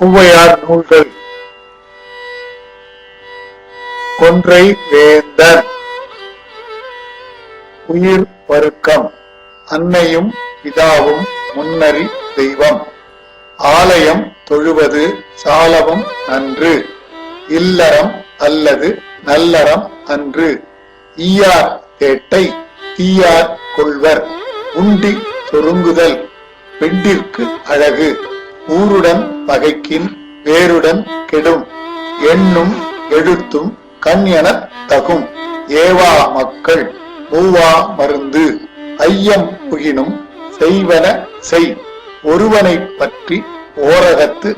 ஔவையார் நூல்கள். கொன்றை வேந்தன். உயிர் வருக்கம். அன்னையும் பிதாவும் முன்னறி தெய்வம். ஆலயம் தொழுவது சாலவம் நன்று. இல்லறம் அல்லது நல்லறம் அன்று. ஈயார் தேட்டை தீயார் கொள்வர். உண்டி சொருங்குதல் பெண்டிற்கு அழகு. ஊருடன் பகைக்கின் வேருடன் கெடும். எண்ணும் எழுத்தும் கண் எனத் தகும். ஏவா மக்கள் மூவா மருந்து. ஐயம் புகினும் செய்வன செய். ஒருவனை பற்றி ஓரகத்து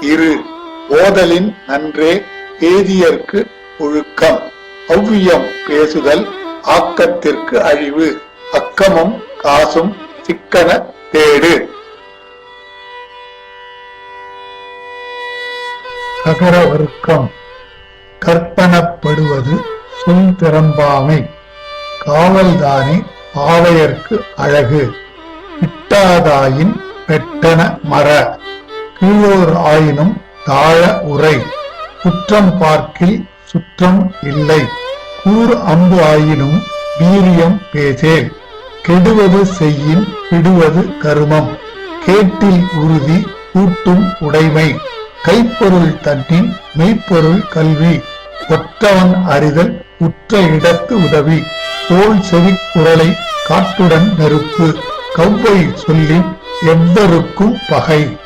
இரு. ஓதலின் நன்றே பேதியர்க்கு ஒழுக்கம். ஒவ்வியம் பேசுதல் ஆக்கத்திற்கு அழிவு. அக்கமும் காசும் சிக்கன தேடு. அகர வருக்கம். கற்பனப்படுவது சொல் திறம்பாமை. காவல்தானே ஆவையர்க்கு அழகு. இட்டாதாயின் பெட்டன மர. கீழோர் ஆயினும் தாழ உரை. குற்றம் பார்க்கில் சுற்றம் இல்லை. கூர் அம்பு ஆயினும் வீரியம் பேசேல். கெடுவது செய்யின் விடுவது கருமம். கேட்டில் உறுதி கூட்டும் உடைமை. கைப்பொருள் தன்னின் மெய்ப்பொருள் கல்வி. ஒற்றவன் அறிதல் உற்ற இடத்து உதவி. தோல் செவி குரலை காட்டுடன் நெருப்பு. கவ்வை சொல்லின் எவ்வருக்கும் பகை.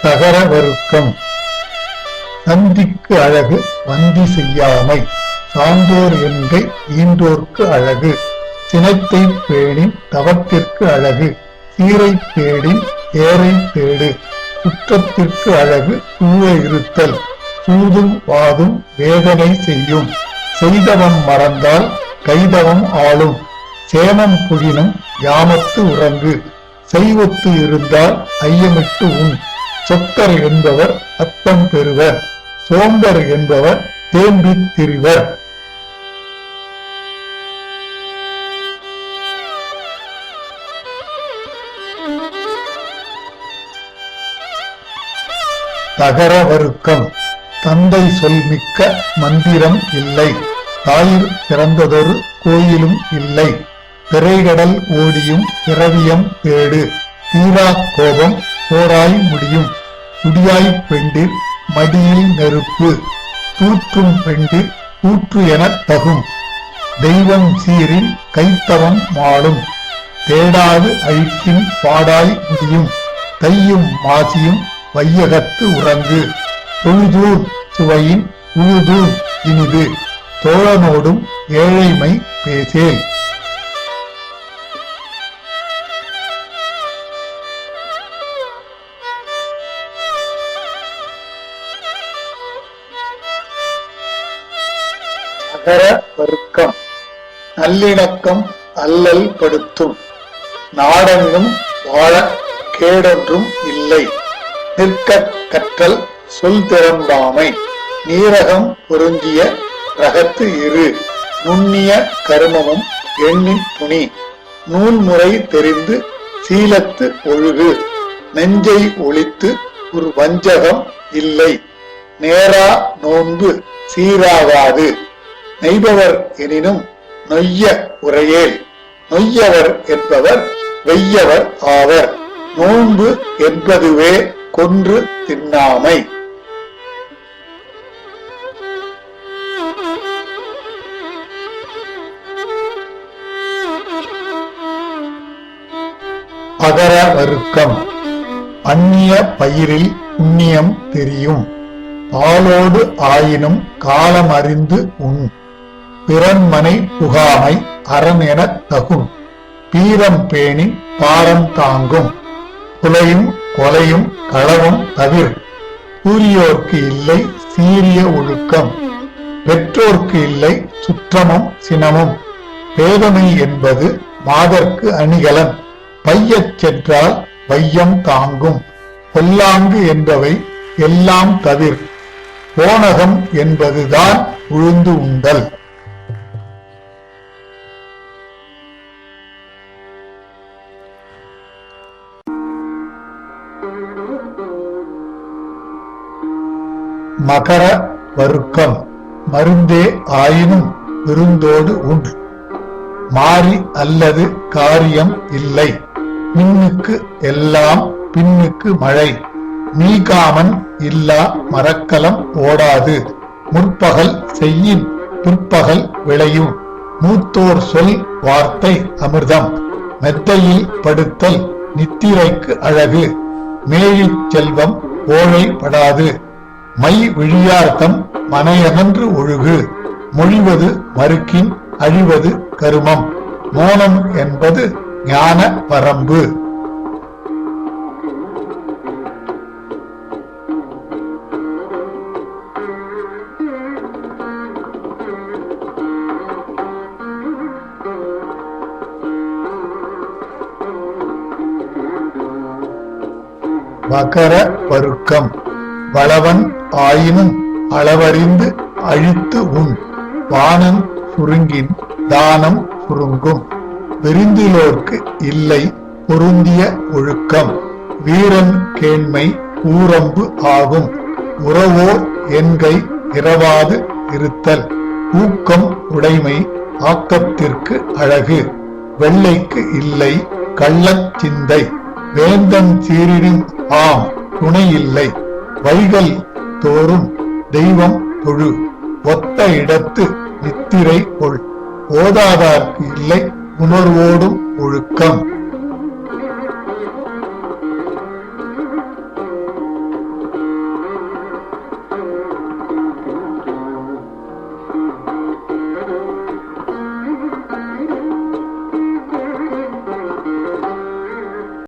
சகர வருக்கம். சந்திக்கு அழகு வந்தி செய்யாமை. சான்றோர் என்கை ஈன்றோர்க்கு அழகு. சினத்தை பேணின் தவத்திற்கு அழகு. சீரை பேடின் ஏரை பேடு. குற்றத்திற்கு அழகு சூழ இருத்தல். சூதும் வாதும் வேதனை செய்யும். செய்தவம் மறந்தால் கைதவம் ஆளும். சேமம் புகினும் யாமத்து உறங்கு. செய்வத்து இருந்தால் ஐயமிட்டு உண். சொக்கர் என்பவர் அத்தம் பெறுவர். சோம்பர் என்பவர் தேம்பித் திரிவர். தகர வருக்கம். தந்தை சொல் மிக்க மந்திரம் இல்லை. தாயிற் சிறந்ததொரு கோயிலும் இல்லை. பிறைகடல் ஓடியும் பிறவியம் தேடு. தீராக் கோபம் போராய் முடியும். குடியாய்ப் பெண்டிர் மடியில் நெருப்பு. தூற்றும் பெண்டிர் கூற்று எனத் தகும். தெய்வம் சீரின் கைத்தவம் மாளும். தேடாது அழிக்கின் பாடாய் முடியும். தையும் மாசியும் வையகத்து உறங்கு. தொழுதூர் சுவையின் உழுதூர் இனிது. தோழனோடும் ஏழைமை பேசேல். அகர வருக்கம். நல்லிணக்கம் அல்லல் படுத்தும். நாடெங்கும் வாழ கேடொன்றும் இல்லை. நிற்கக் கற்றல் சொல் திறம்பாமை. நீரகம் பொருந்திய ரகத்து இரு. நுண்ணிய கருமமும் எண்ணின் துணி. நூல்முறை தெரிந்து சீலத்து ஒழுகு. நெஞ்சை ஒழித்து ஒரு வஞ்சகம் இல்லை. நேரா நோன்பு சீராகாது. நெய்பவர் எனினும் நொய்ய உரையேல். நொய்யவர் என்பவர் வெய்யவர் ஆவர். நோன்பு என்பதுவே கொன்று தின்னாமை. அகர வருக்கம். அந்நிய பயிரில் புண்ணியம் தெரியும். பாலோடு ஆயினும் காலம் அறிந்து உண். பிறன்மனை புகாமை அரண் எனத் தகும். பீரம் பேணின் பாரம் தாங்கும். புலையும் கொலையும் களவும் தவிர். கூறியோர்க்கு இல்லை சீரிய ஒழுக்கம். பெற்றோர்க்கு இல்லை சுற்றமும் சினமும். பேதமை என்பது மாதர்க்கு அணிகலன். பையச் சென்றால் வையம் தாங்கும். பொல்லாங்கு என்பவை எல்லாம் தவிர். போனகம் என்பதுதான் உழுந்து உண்டல். மகர வருக்கம் மருந்தே ஆயினும் விருந்தோடு உண். மாறி அல்லது காரியம் இல்லை. மின்னுக்கு எல்லாம் பின்னுக்கு மழை. நீகாமன் இல்லா மரக்கலம் ஓடாது. முற்பகல் செய்யின் பிற்பகல் விளையும். மூத்தோர் சொல் வார்த்தை அமிர்தம். மெத்தையில் படுத்தல் நித்திரைக்கு அழகு. மேழிச் செல்வம் ஓழைப்படாது. மை விழியார்த்தம் மனையகன்று ஒழுகு. மொழிவது மறுக்கின் அழிவது கருமம். மோனம் என்பது ஞான வரம்பு. மகர வருக்கம் வளவன் ஆயினும் அளவறிந்து அழித்து உண். வானம் சுருங்கின் தானம் சுருங்கும். விருந்திலோர்க்கு இல்லை பொருந்திய ஒழுக்கம். வீரன் கேண்மை ஊரம்பு ஆகும். உறவோர் என்கை இரவாது இருத்தல். ஊக்கம் உடைமை ஆக்கத்திற்கு அழகு. வெள்ளைக்கு இல்லை கள்ளச் சிந்தை. வேந்தன் சீரினும் ஆம் துணை இல்லை. வைகள் தோறும் தெய்வம் தொழு. ஒத்த இடத்து நித்திரை கொள். ஓதாதார்க்கு இல்லை உணர்வோடும் ஒழுக்கம்.